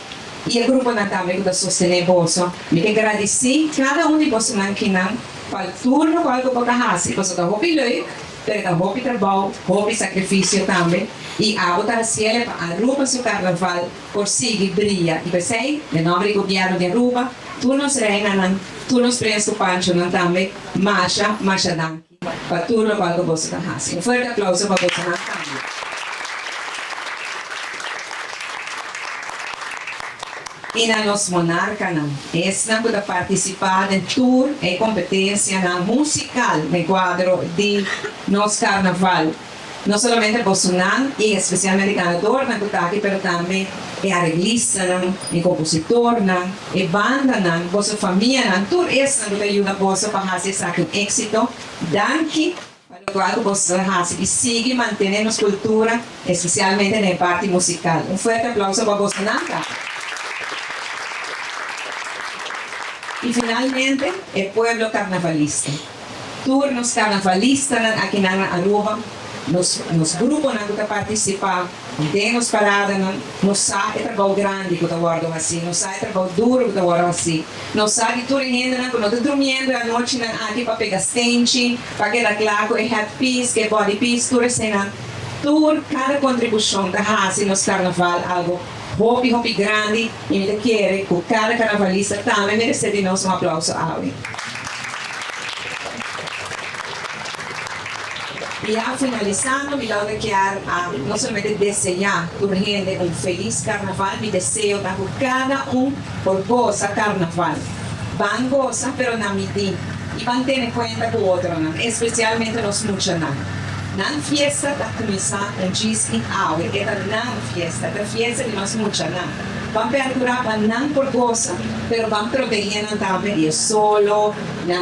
e o grupo também que está sustentando bolso. Me quero agradecer cada de vocês que não para o turno para o que você faz. Você está hobby leuk, está hobby trabalho, hobby sacrifício também e a outra cielo para Aruba seu carnaval por seguir brilha e pensei no nome do governo de Aruba tu nos reina tu nos preso pancho também marcha danke para turno para o que você faz. Um forte aplauso para você também. E na nossa monarca, esta para participar em tour e competência musical no quadro de nosso carnaval. Não somente Bolsonaro, e especialmente cantor na Kutaki, mas também é arreglista, é compositor, é banda, vossa família, tudo isso que ajuda você para fazer um êxito. Danke para o qual você e siga mantendo a cultura, especialmente na parte musical. Um forte aplauso para Bolsonaro. E finalmente, o pueblo carnavalista. Turnos carnavalistas aqui na Aruba, nos grupos que participam, temos paradas, nos sabe trabalho grande que eu guardo assim, nos sabe trabalho duro que eu guardo assim, nos sabe tudo ainda quando eu estou dormindo à noite aqui para pegar stente, para quedar claro que é headpiece, que é body piece, tudo assim, tudo cada contribuição da raça nos carnaval algo hobby grande e me quero que cada carnavalista também merece de nós aplauso a ele. E a finalizando, me dá que não somente desejar por gente feliz carnaval, me desejo para cada por goza carnaval. Van goza, pero na medida. E van ter em conta com o outro, especialmente nos muchanos. Nan fiesta da começar a dizer em aula, é da fiesta de nós muchanos. Vamos perdurar para não por goza, pero vamos proteger também o solo,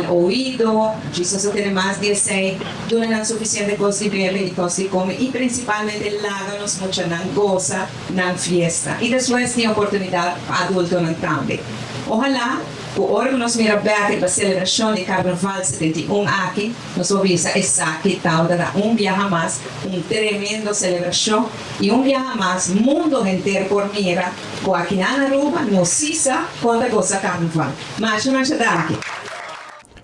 o ouvido, Jesus tem mais de 6, não suficiente coisa de beber e coisa de comer, e principalmente lá nos muchanos goza na fiesta. E depois tem oportunidade para adultos também. Ojalá Hoje nós mira bem a celebração de Carnaval 71 aqui, nós vamos ver essa aqui tal da viaje mais, tremendo celebração e viaje mais mundo inteiro por mira, com aqui na Aruba, no Sisa, quando é gosta Carnaval. Mas não é daqui.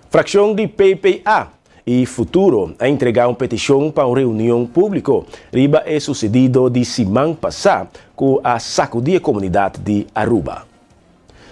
Fração de PPA e Futuro a entregar uma petição para uma reunião pública. Riba é sucedido de semana passada com a sacudia comunidade de Aruba.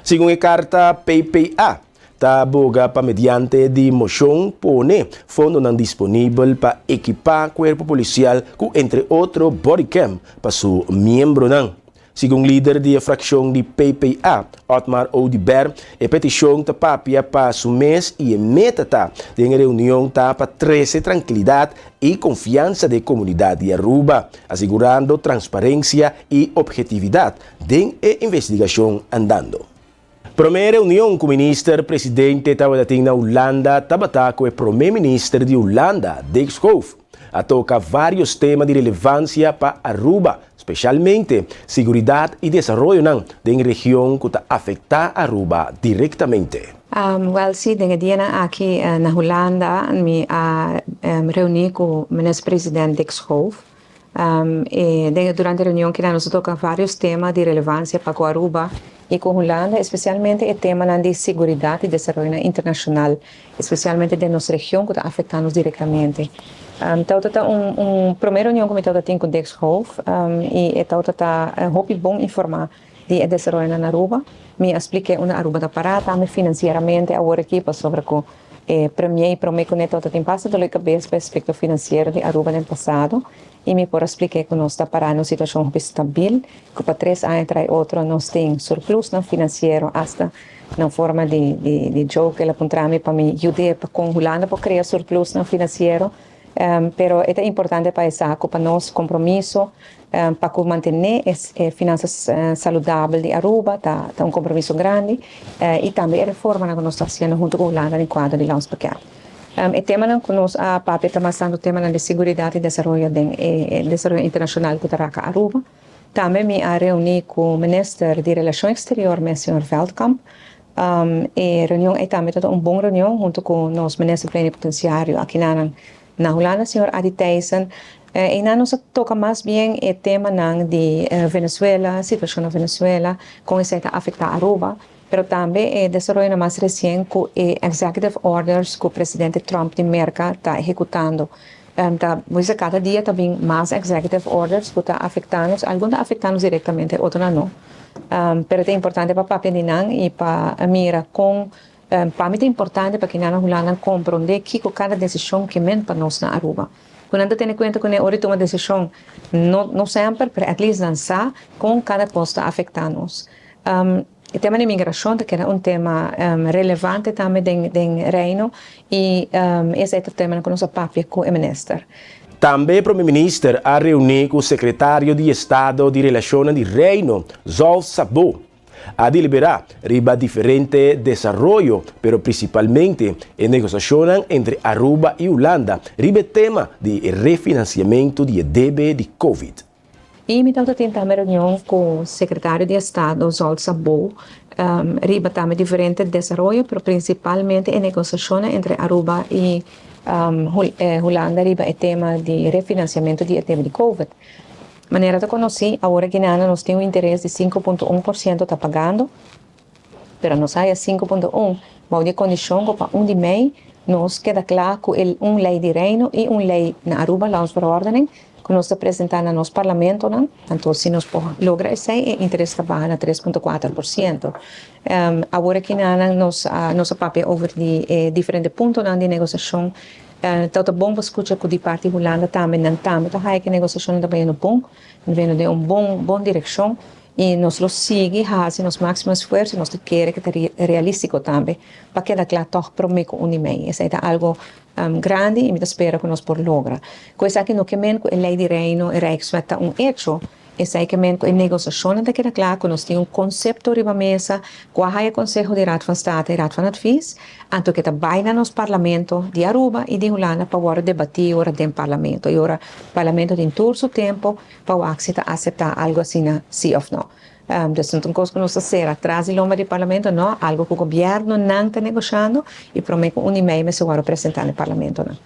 Segundo a carta PPA, está boga para mediante de moção pone fundo não disponível para equipar corpo policial com entre outros bodycam para seu membro não. Segundo líder da fração de PPA, Otmar Oudiber, a petição está papia para o mês e a meta está de reunião está para trazer tranquilidade e confiança da comunidade de Aruba, assegurando transparência e objetividade da investigação andando. Primeira reunião com o ministro-presidente estava na Holanda, estava com o primeiro-ministro de Holanda, Dick Schoof, a tocar vários temas de relevância para Aruba, especialmente segurança e desenvolvimento da região que afeta Aruba diretamente. Sim, dengue dia aqui na Holanda, me reuni com o ministro-presidente Dick Schoof. Durante a reunião que nós tocamos vários temas de relevância para Aruba e com Holanda, especialmente o tema de segurança e desenvolvimento internacional, especialmente da nossa região que afeta-nos diretamente. Então, primeira reunião que eu tenho com o Dick Schoof e então é bom informar de desenvolvimento na Aruba. Me expliquei uma Aruba da parada, me financeiramente agora aqui para sobre o premier que neto tem passado do cabeça para aspecto financeiro de Aruba no passado e me por explicar que nós está parando uma situação estável, que para 3 anos trai outro nós tem surplus não financeiro hasta na forma de jogo que ela apontou para me ajudar para com Holanda para criar surplus não financeiro. Pero é importante para essa para nós compromisso para manter finanças saudáveis de Aruba tá compromisso grande e também a reforma que nós estamos fazendo junto com a Holanda no quadro de Laos Paquete. O tema que nós a PAP está passando o tema de segurança e desenvolvimento internacional que está a Aruba. Também me reuni com o ministro de Relações Exteriores, o Sr. Veldkamp. E reunião é também uma boa reunião junto com o nosso ministro plenipotenciário aqui na Holanda, Sr. Adi Thijssen, e nós toca mais bem o tema de Venezuela, situação na Venezuela, como isso está afetando a Aruba, mas também o desenvolvimento mais recente com executive orders que o presidente Trump de América está executando. Cada dia também mais executive orders que está afetando, alguns estão afetando diretamente, outros não. Mas é importante para a Papia e para a Mira com para mim é importante para que nós Holanda compreender que cada decisão que vem para nós na Aruba. Quando a gente tem em conta que hora toma decisão, não sempre, mas at least lançar com cada coisa afetando-nos. O tema de imigração que é tema relevante também do reino e esse é o tema que nós papia com o ministro. Também o primeiro-ministro a reunir com o secretário de Estado de Relações do Reino, Zolf Sabo, a deliberar riba diferente desarrollo, pero principalmente en negociación entre Aruba y Holanda, riba tema de refinanciamento de débito de COVID. E me estava tendo uma reunião com o secretário de Estado, Zolf Sabo, riba também diferente desenvolvimento, mas principalmente em negociação entre Aruba e Holanda, riba é tema de refinanciamento de débito de COVID. Maneira de conhecer, agora que nós temos um interesse de 5,1% está pagando, mas nós aí 5,1%, mas de condição que para de meio, nós queda claro que uma lei de reino e uma lei na Aruba, Landsverordening, que nós apresentamos no nosso parlamento, não? Então, se nós logra isso, o interesse trabalha na 3,4%. Agora que nós papel over de diferentes pontos de negociação, então é bom escutar que de parte da Holanda também tá que a negociação também é bom, vem de boa direção e nós seguimos fazendo os máximos esforços, nós queremos que é realístico também, para que a claro toch prometo meio. Isso é algo grande e me espero que nós por logra. Coisa que no que men a lei de reino e Rijkswet hecho, isso é que men a negociação da que claro que nós temos conceito riba mesa, qual é o Conselho de Raad van State e Raad van Advies, anto que está baina nos parlamento de Aruba e de Holanda para agora debater ora do parlamento. E ora o parlamento tem todo o tempo para aceitar algo assim, sim ou não. Então, uma coisa que nós fazer atrás do lomba do parlamento, não, algo que o governo não está negociando e promete um e-mail se vai apresentar no parlamento. Não.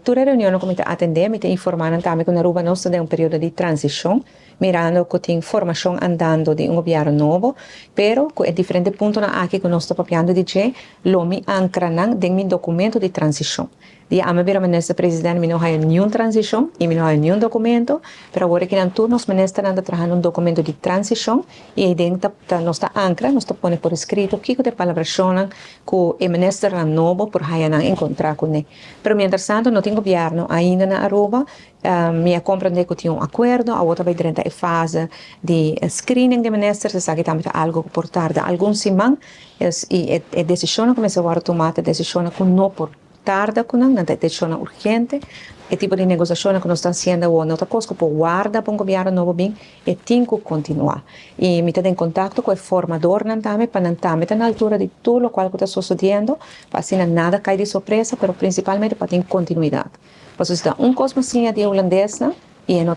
Toda a reunião que eu atender, me tem informado também que na Aruba nós temos período de transição, mirando que tem formação andando de governo novo, pero é diferente ponto aqui que nós estamos falando de que lo me ancra em meu documento de transição. Dia a minha ministra presidente me não há nenhuma transição e me não há nenhum documento, pero agora que não turnos ministra anda trabalhando documento de transição e dentro nós está ancra, nós está pondo por escrito que de palabração que o ministro novo por aí não encontrar com ele. Pero mientras tanto não tem governo ainda na Aruba, me compreende que tem acordo, a outra vai dentro da fase de screening de ministros, se sabe também algo por tarde, algum semana e a decisão começa a tomar a decisão que não por tarda com uma decisão urgente, o tipo de negociação que nós estamos fazendo ou outra coisa que pode guardar para um governo novo bem e tem que continuar. E me está em contato com o formador também para não estar na altura de tudo o que está sucedendo, para assim nada cair de surpresa, mas principalmente para ter continuidade. Porque está coisa assim de holandesa e não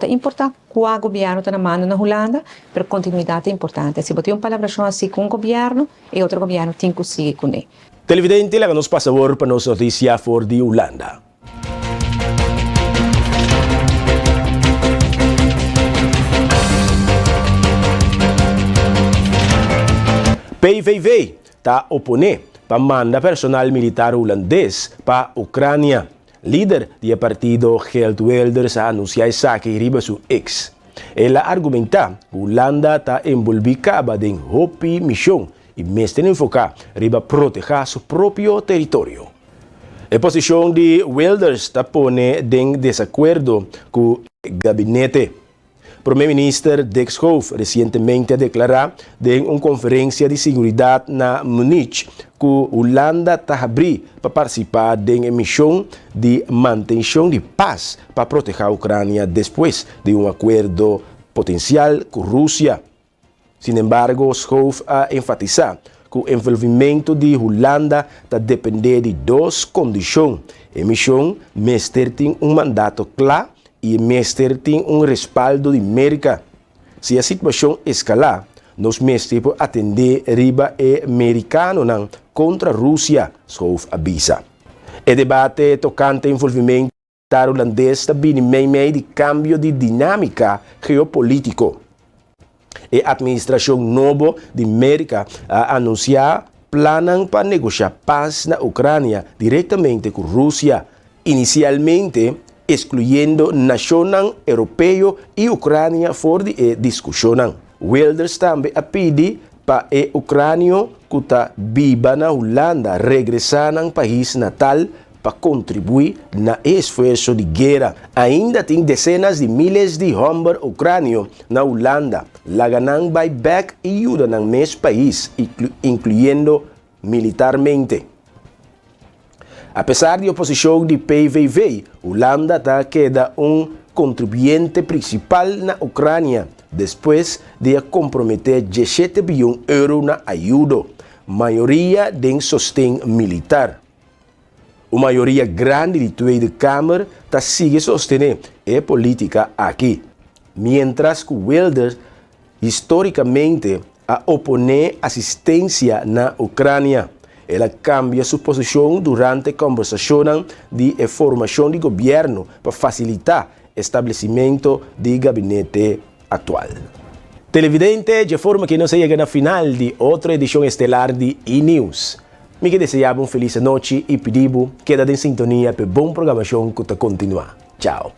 importa qual governo está na mão na Holanda, mas continuidade é importante. Se você tem uma palavra assim com um governo, e outro governo tem que seguir com ele. Televidente, lá nos passa por para nos notícia for de Holanda. PVV está opone para mandar personal militar holandês para Ucrânia. Líder do partido Geert Wilders anunciou que riba su ex. Ela argumenta que Holanda está envolvida em hopi missão e mesmo enfocar riba proteger seu próprio território. A posição de Wilders está pone em desacordo com o gabinete. O primeiro-ministro Dick Schoof recentemente declarou em uma conferência de segurança na Munique que Holanda está abrindo para participar de uma missão de manutenção de paz para proteger a Ucrânia depois de um acordo potencial com a Rússia. Sin embargo, Schoof a enfatizado que o envolvimento de Holanda está depender de duas condições. A missão mestre tem um mandato claro e mestre tem um respaldo de América. Se a situação escalar, nós mestre podemos atender riba americano contra a Rússia, Schoof avisa. O debate tocante ao envolvimento holandês está vindo meio de cambio de dinâmica geopolítico. A administração nova de América a anunciar planos para negociar paz na Ucrânia diretamente com a Rússia, inicialmente excluyendo naciones europeas y Ucrania for de discusión. Wilders también pide para Ucrania que está viva na Holanda regresar al país natal para contribuir na esforço de guerra. Ainda tem dezenas de miles de hombres ucranianos na Holanda. Laganang buyback e ajuda no mesmo país, incluindo militarmente. Apesar de oposição de PVV, Holanda queda contribuyente principal na Ucrânia, depois de comprometer 17 bilhões de euros na ajuda, maioria de sostém militar. A maioria grande de Tweede Câmara sigue sostendo a política aqui, mientras que Wilders historicamente a oponer assistência na Ucrânia. Ela cambia sua posição durante a conversação de formação de governo para facilitar o estabelecimento do gabinete atual. Televidente, de forma que não se chega na final de outra edição estelar de E-News. Me que desejava uma feliz noite e pedivo queda em sintonia para boa programação que está continuar. Tchau.